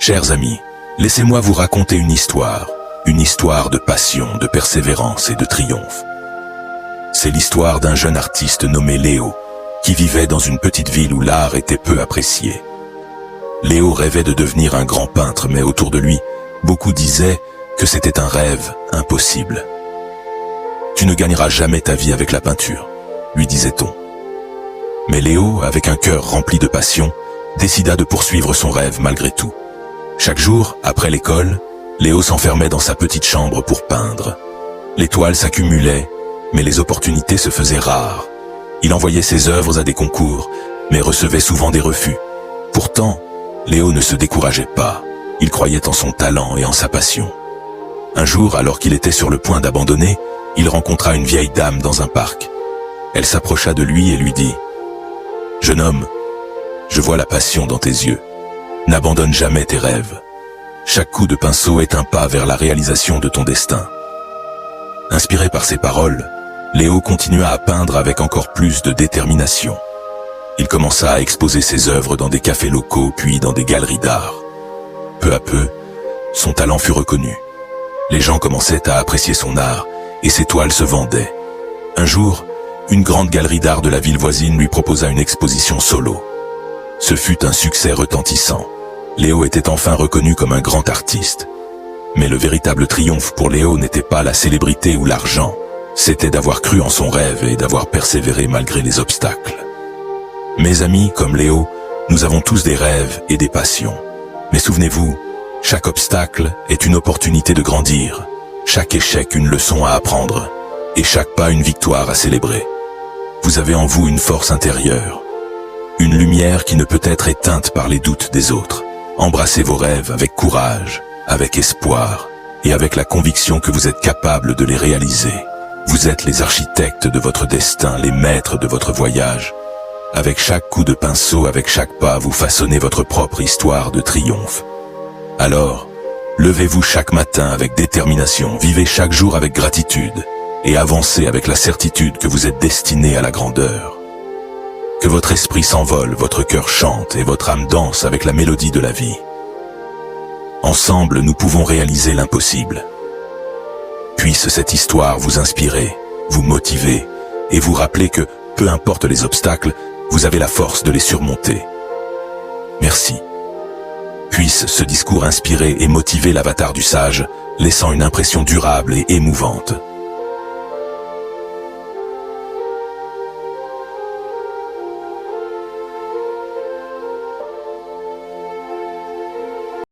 Chers amis, laissez-moi vous raconter une histoire de passion, de persévérance et de triomphe. C'est l'histoire d'un jeune artiste nommé Léo, qui vivait dans une petite ville où l'art était peu apprécié. Léo rêvait de devenir un grand peintre, mais autour de lui, beaucoup disaient que c'était un rêve impossible. « Tu ne gagneras jamais ta vie avec la peinture », lui disait-on. Mais Léo, avec un cœur rempli de passion, décida de poursuivre son rêve malgré tout. Chaque jour, après l'école, Léo s'enfermait dans sa petite chambre pour peindre. Les toiles s'accumulaient, mais les opportunités se faisaient rares. Il envoyait ses œuvres à des concours, mais recevait souvent des refus. Pourtant, Léo ne se décourageait pas. Il croyait en son talent et en sa passion. Un jour, alors qu'il était sur le point d'abandonner, il rencontra une vieille dame dans un parc. Elle s'approcha de lui et lui dit « Jeune homme, je vois la passion dans tes yeux. N'abandonne jamais tes rêves. Chaque coup de pinceau est un pas vers la réalisation de ton destin. » Inspiré par ces paroles, Léo continua à peindre avec encore plus de détermination. Il commença à exposer ses œuvres dans des cafés locaux, puis dans des galeries d'art. Peu à peu, son talent fut reconnu. Les gens commençaient à apprécier son art, et ses toiles se vendaient. Un jour, une grande galerie d'art de la ville voisine lui proposa une exposition solo. Ce fut un succès retentissant. Léo était enfin reconnu comme un grand artiste. Mais le véritable triomphe pour Léo n'était pas la célébrité ou l'argent, c'était d'avoir cru en son rêve et d'avoir persévéré malgré les obstacles. Mes amis, comme Léo, nous avons tous des rêves et des passions. Mais souvenez-vous, chaque obstacle est une opportunité de grandir, chaque échec une leçon à apprendre, et chaque pas une victoire à célébrer. Vous avez en vous une force intérieure, une lumière qui ne peut être éteinte par les doutes des autres. Embrassez vos rêves avec courage, avec espoir, et avec la conviction que vous êtes capable de les réaliser. Vous êtes les architectes de votre destin, les maîtres de votre voyage. Avec chaque coup de pinceau, avec chaque pas, vous façonnez votre propre histoire de triomphe. Alors, levez-vous chaque matin avec détermination, vivez chaque jour avec gratitude, et avancez avec la certitude que vous êtes destiné à la grandeur. Que votre esprit s'envole, votre cœur chante et votre âme danse avec la mélodie de la vie. Ensemble, nous pouvons réaliser l'impossible. Puisse cette histoire vous inspirer, vous motiver, et vous rappeler que, peu importe les obstacles, vous avez la force de les surmonter. Merci. Puisse ce discours inspirer et motiver l'avatar du sage, laissant une impression durable et émouvante.